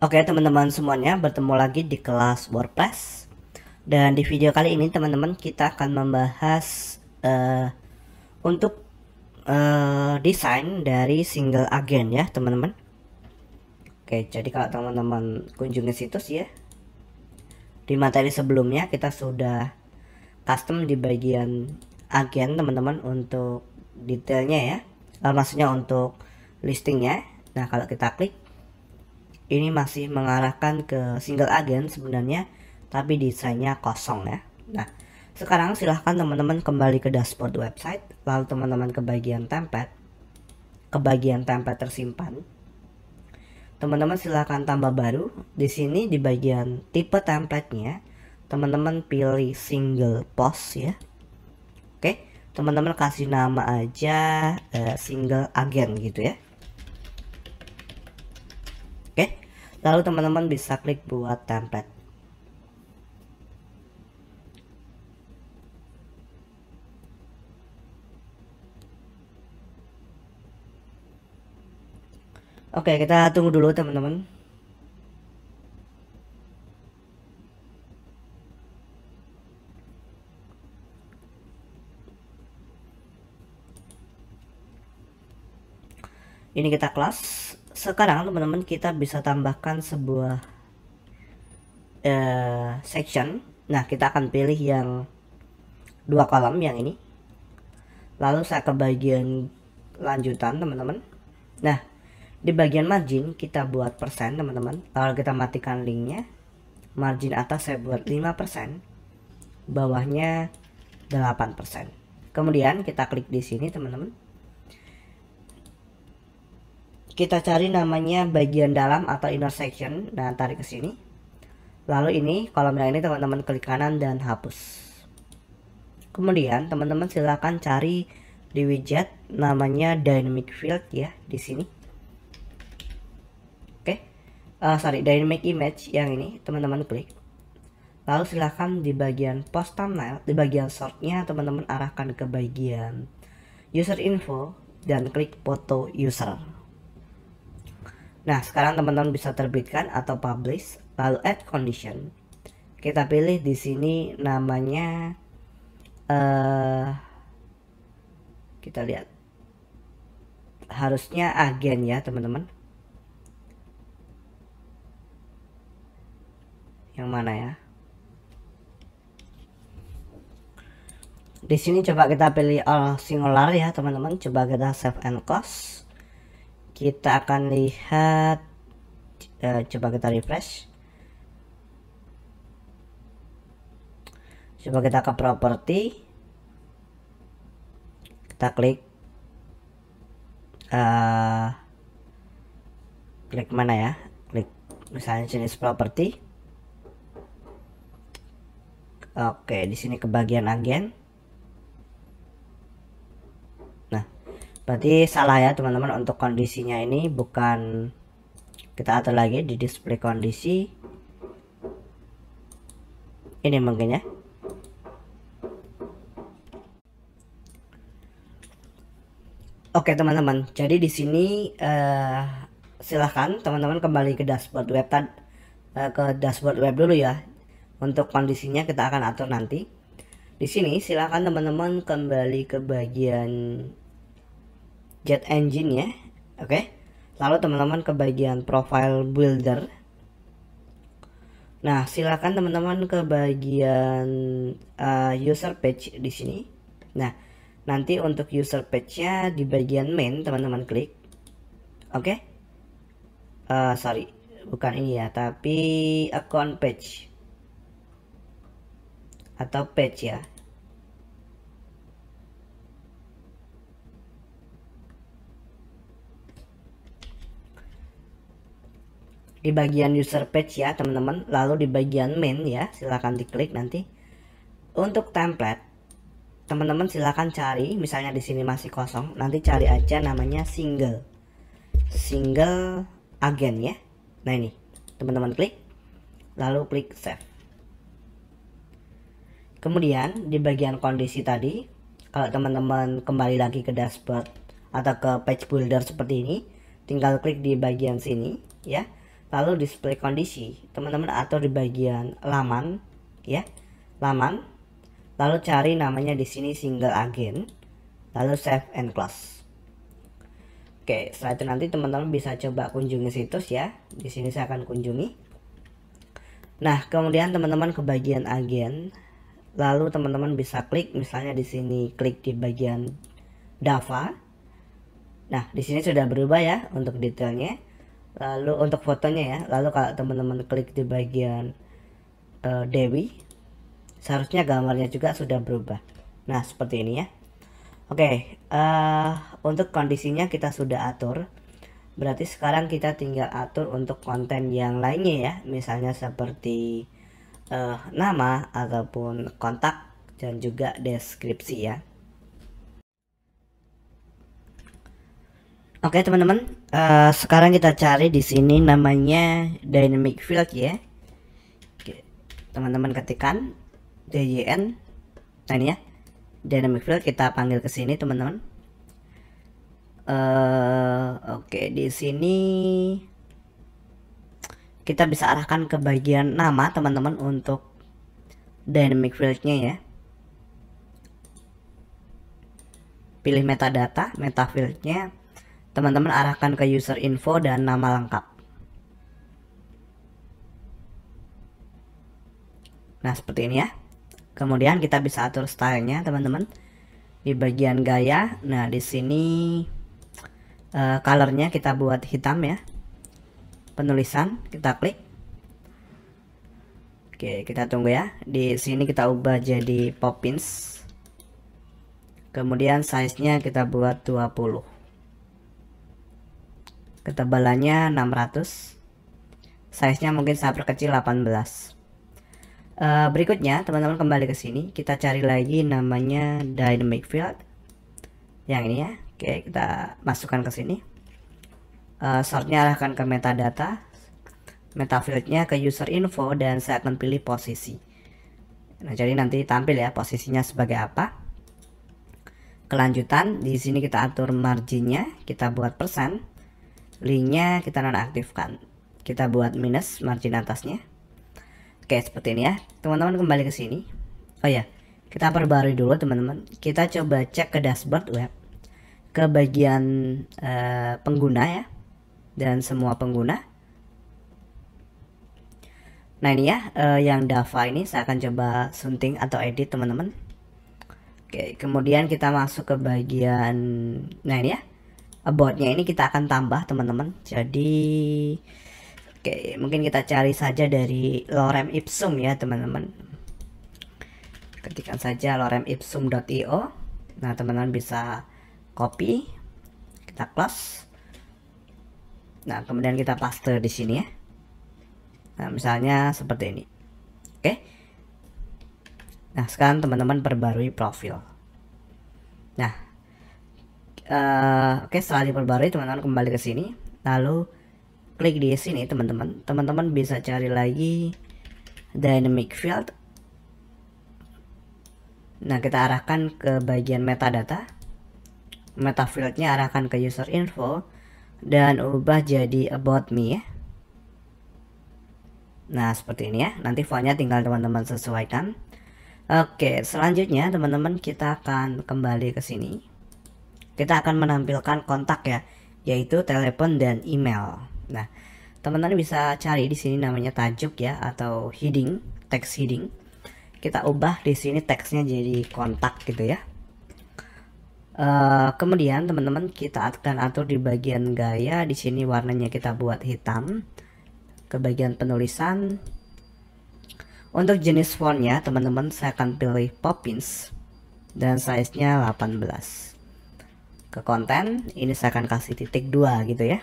Oke teman-teman semuanya, bertemu lagi di kelas WordPress. Dan di video kali ini teman-teman kita akan membahas untuk desain dari single agent ya teman-teman. Oke, jadi kalau teman-teman kunjungi situs ya, di materi sebelumnya kita sudah custom di bagian agen teman-teman untuk detailnya ya, maksudnya untuk listingnya. Nah kalau kita klik, ini masih mengarahkan ke single agent sebenarnya, tapi desainnya kosong ya. Nah sekarang silahkan teman-teman kembali ke dashboard website, lalu teman-teman ke bagian template, tersimpan. Teman-teman silahkan tambah baru. Di sini di bagian tipe template-nya teman-teman pilih single post ya. Oke, teman-teman kasih nama aja single agent gitu ya. Oke, lalu teman-teman bisa klik buat template. Oke, kita tunggu dulu teman-teman. Ini kita kelas. Sekarang teman-teman kita bisa tambahkan sebuah section. Nah kita akan pilih yang 2 kolom yang ini. Lalu saya ke bagian lanjutan teman-teman. Nah di bagian margin kita buat persen teman-teman. Lalu kita matikan linknya. Margin atas saya buat 5%, bawahnya 8%. Kemudian kita klik di sini teman-teman. Kita cari namanya bagian dalam atau inner section. Nah tarik ke sini. Lalu ini kolom yang ini teman-teman klik kanan dan hapus. Kemudian teman-teman silakan cari di widget namanya dynamic field ya di sini. Oke, dynamic image yang ini teman-teman klik. Lalu silakan di bagian post thumbnail, di bagian sortnya teman-teman arahkan ke bagian user info dan klik foto user. Nah sekarang teman-teman bisa terbitkan atau publish, lalu add condition. Kita pilih di sini namanya kita lihat harusnya agen ya teman-teman. Yang mana ya? Di sini coba kita pilih all singular ya teman-teman. Coba kita save and close. Kita akan lihat, coba kita refresh. Coba kita ke property, kita klik klik mana ya, klik misalnya jenis property. Oke, di sini ke bagian agen. Nah berarti salah ya teman-teman, untuk kondisinya ini bukan, kita atur lagi di display kondisi ini mungkin ya. Oke teman-teman, jadi di sini silahkan teman-teman kembali ke dashboard web ke dashboard web dulu ya. Untuk kondisinya kita akan atur nanti. Di sini silahkan teman-teman kembali ke bagian jet engine ya. Oke, lalu teman-teman ke bagian profile builder. Nah silahkan teman-teman ke bagian user page di sini. Nah nanti untuk user page-nya di bagian main teman-teman klik. Oke, sorry bukan ini ya, tapi account page atau page ya. Di bagian user page ya teman-teman, lalu di bagian main ya silahkan diklik nanti. Untuk template teman-teman silahkan cari, misalnya di sini masih kosong, nanti cari aja namanya single agent ya. Nah ini teman-teman klik, lalu klik save. Kemudian di bagian kondisi tadi, kalau teman-teman kembali lagi ke dashboard atau ke page builder seperti ini, tinggal klik di bagian sini ya. lalu display kondisi, teman-teman atur di bagian laman ya, laman, lalu cari namanya di sini single agent, lalu save and close. Oke, setelah itu nanti teman-teman bisa coba kunjungi situs ya. Di sini saya akan kunjungi. Nah, kemudian teman-teman ke bagian agen, lalu teman-teman bisa klik, misalnya di sini klik di bagian Dava. Nah, di sini sudah berubah ya untuk detailnya. Lalu untuk fotonya ya. Lalu kalau teman-teman klik di bagian Dewi, seharusnya gambarnya juga sudah berubah. Nah, seperti ini ya. Oke, untuk kondisinya kita sudah atur. Berarti sekarang kita tinggal atur untuk konten yang lainnya ya. Misalnya seperti nama ataupun kontak dan juga deskripsi ya. Oke teman-teman, sekarang kita cari di sini namanya dynamic field ya. Teman-teman ketikkan DYN, nah ini ya, dynamic field, kita panggil ke sini teman-teman. Oke, di sini kita bisa arahkan ke bagian nama teman-teman untuk dynamic fieldnya ya. Pilih metadata, meta fieldnya. Teman-teman arahkan ke user info dan nama lengkap. Nah, seperti ini ya. Kemudian kita bisa atur stylenya, teman-teman. Di bagian gaya, nah di sini colornya kita buat hitam ya. Penulisan kita klik. Oke, kita tunggu ya. Di sini kita ubah jadi Poppins. Kemudian size-nya kita buat 20. Ketebalannya 600, size-nya mungkin saya perkecil 18. Berikutnya teman-teman kembali ke sini, kita cari lagi namanya dynamic field yang ini ya. Oke, kita masukkan ke sini. Sortnya arahkan ke metadata, meta fieldnya ke user info, dan saya akan pilih posisi. Nah, jadi nanti tampil ya posisinya sebagai apa. Kelanjutan di sini kita atur marginnya, kita buat persen. Linknya kita nonaktifkan, kita buat minus margin atasnya. Oke, seperti ini ya teman-teman. Kembali ke sini. Oh ya, kita perbarui dulu teman-teman. Kita coba cek ke dashboard web, ke bagian pengguna ya, dan semua pengguna. Nah ini ya, yang Dava ini saya akan coba sunting atau edit teman-teman. Oke, kemudian kita masuk ke bagian, nah ini ya, about-nya ini kita akan tambah teman-teman. Jadi oke, mungkin kita cari saja dari lorem ipsum ya teman-teman. Ketikkan saja loremipsum.io. Nah, teman-teman bisa copy, kita close. Nah, kemudian kita paste di sini ya. Nah, misalnya seperti ini. Oke. Nah, sekarang teman-teman perbarui profil. Nah, oke, setelah diperbarui teman-teman kembali ke sini, lalu klik di sini teman-teman. Teman-teman bisa cari lagi dynamic field. Nah, kita arahkan ke bagian metadata, meta fieldnya arahkan ke user info, dan ubah jadi about me ya. Nah, seperti ini ya. Nanti fontnya tinggal teman-teman sesuaikan. Oke, selanjutnya teman-teman kita akan kembali ke sini. Kita akan menampilkan kontak ya, yaitu telepon dan email. Nah, teman-teman bisa cari di sini namanya tajuk ya, atau heading, text heading. Kita ubah di sini teksnya jadi kontak gitu ya. Kemudian teman-teman kita akan atur di bagian gaya. Di sini warnanya kita buat hitam. Ke bagian penulisan, untuk jenis fontnya teman-teman saya akan pilih Poppins dan size-nya 18. Ke konten ini saya akan kasih titik 2 gitu ya.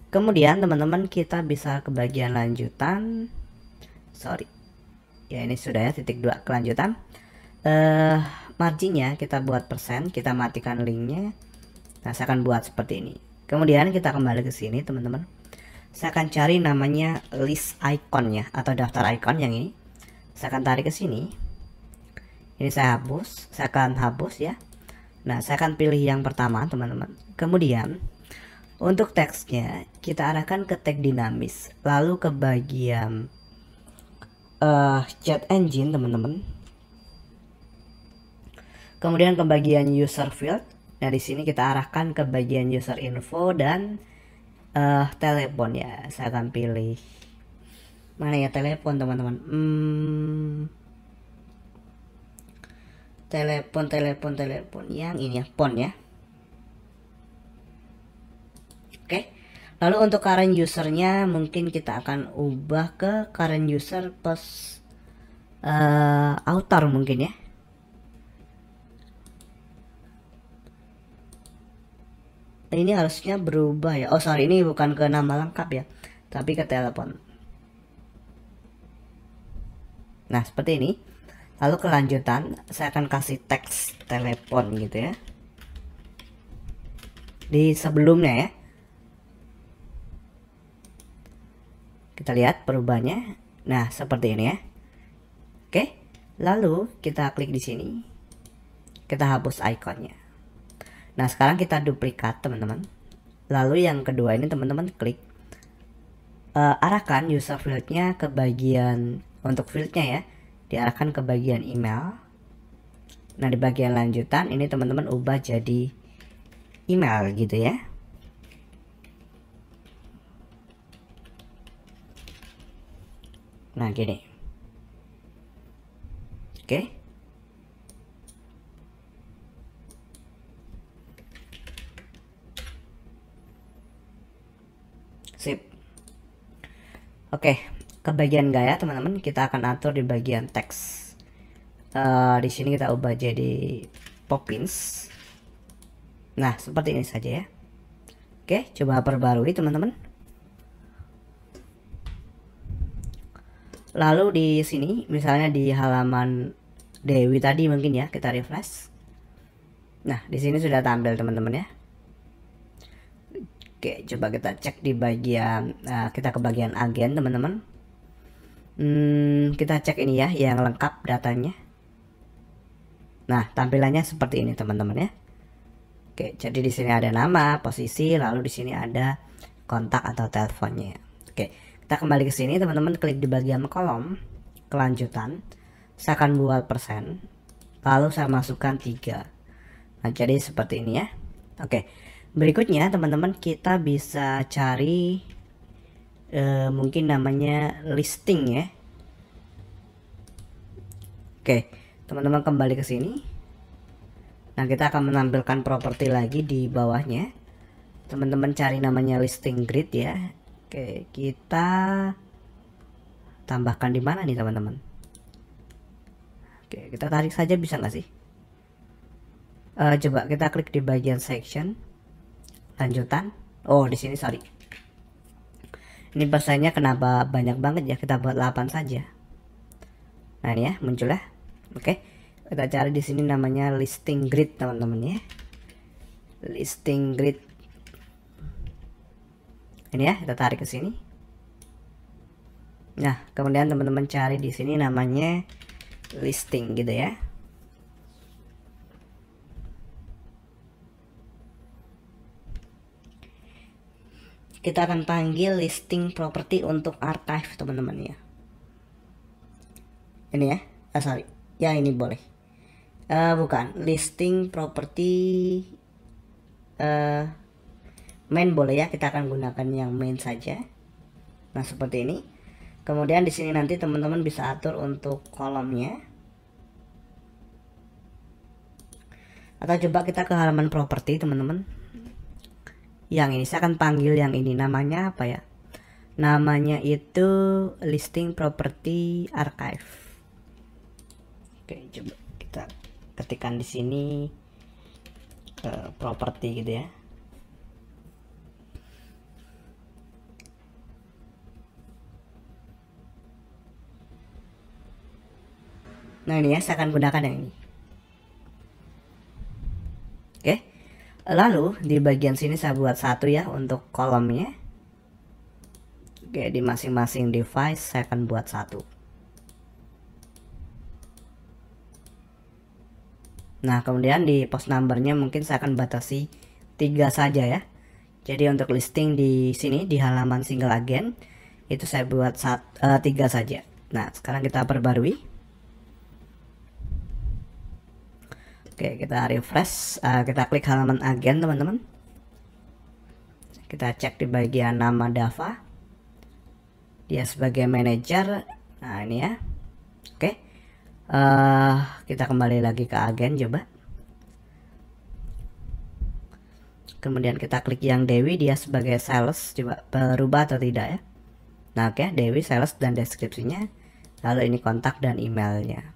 Kemudian teman-teman kita bisa ke bagian lanjutan. Sorry ya, ini sudah ya, titik 2 kelanjutan. Marginnya kita buat persen, kita matikan linknya. Nah, saya akan buat seperti ini. Kemudian kita kembali ke sini teman-teman. Saya akan cari namanya list icon ya, atau daftar icon yang ini. Saya akan tarik ke sini. Ini saya hapus, saya akan hapus ya. Nah, saya akan pilih yang pertama teman-teman. Kemudian Untuk teksnya kita arahkan ke tag dinamis, lalu ke bagian chat engine teman-teman. Kemudian ke bagian user field. Nah di sini kita arahkan ke bagian user info dan telepon ya. Saya akan pilih mana ya telepon teman-teman. Telepon yang ini ya, phone ya. Oke. Lalu untuk current usernya mungkin kita akan ubah ke current user plus author mungkin ya. Ini harusnya berubah ya. Oh sorry, ini bukan ke nama lengkap ya, tapi ke telepon. Nah seperti ini. Lalu kelanjutan saya akan kasih teks telepon gitu ya di sebelumnya ya. Kita lihat perubahannya. Nah seperti ini ya. Oke, lalu kita klik di sini, kita hapus ikonnya. Nah sekarang kita duplikat teman-teman. Lalu yang kedua ini teman-teman klik, arahkan user fieldnya ke bagian, untuk fieldnya ya diarahkan ke bagian email. Nah di bagian lanjutan ini teman-teman ubah jadi email gitu ya. Nah gini. Oke. Sip. Oke, ke bagian gaya teman-teman kita akan atur di bagian teks. Di sini kita ubah jadi Poppins. Nah seperti ini saja ya. Oke, coba perbarui teman-teman. Lalu di sini misalnya di halaman Dewi tadi mungkin ya, kita refresh. Nah di sini sudah tampil teman-teman ya. Oke, coba kita cek di bagian, kita ke bagian agen teman-teman. Kita cek ini ya yang lengkap datanya. Nah tampilannya seperti ini teman-teman ya. Oke, jadi di sini ada nama, posisi, lalu di sini ada kontak atau teleponnya. Oke, kita kembali ke sini teman-teman, klik di bagian kolom kelanjutan. Saya akan buat persen, lalu saya masukkan 3. Nah jadi seperti ini ya. Oke, berikutnya teman-teman kita bisa cari mungkin namanya listing ya. Oke, teman-teman kembali ke sini. Nah kita akan menampilkan properti lagi di bawahnya. Teman-teman cari namanya listing grid ya. Oke, kita tambahkan di mana nih teman-teman? Oke, kita tarik saja bisa nggak sih? Coba kita klik di bagian section, lanjutan. Oh di sini sorry. Ini bahasanya kenapa banyak banget ya? Kita buat 8 saja. Nah ini ya muncul ya. Oke, kita cari di sini namanya listing grid teman-teman ya. Listing grid. Ini ya, kita tarik ke sini. Nah, kemudian teman-teman cari di sini namanya listing gitu ya. Kita akan panggil listing property untuk archive teman-teman ya. Ini ya, sorry, ya ini boleh. Bukan listing property main boleh ya, kita akan gunakan yang main saja. Nah seperti ini. Kemudian di sini nanti teman-teman bisa atur untuk kolomnya. Atau coba kita ke halaman properti teman-teman. Yang ini saya akan panggil yang ini, namanya apa ya? Namanya itu listing property archive. Oke, coba kita ketikkan di sini property gitu ya. Nah ini ya, saya akan gunakan yang ini. Oke, lalu di bagian sini saya buat 1 ya untuk kolomnya. Oke, di masing-masing device saya akan buat 1. Nah kemudian di post numbernya mungkin saya akan batasi 3 saja ya. Jadi untuk listing di sini di halaman single agen itu saya buat 3 saja. Nah, sekarang kita perbarui. Oke, kita refresh, kita klik halaman agen teman-teman. Kita cek di bagian nama Dava, dia sebagai manajer. Nah ini ya. Oke, kita kembali lagi ke agen coba. Kemudian kita klik yang Dewi, dia sebagai sales, coba berubah atau tidak ya. Nah oke, Dewi sales dan deskripsinya, lalu ini kontak dan emailnya.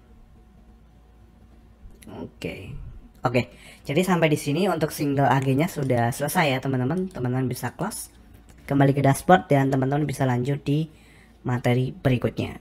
Oke, jadi sampai di sini untuk single agennya sudah selesai ya teman-teman. Teman-teman bisa close, kembali ke dashboard, dan teman-teman bisa lanjut di materi berikutnya.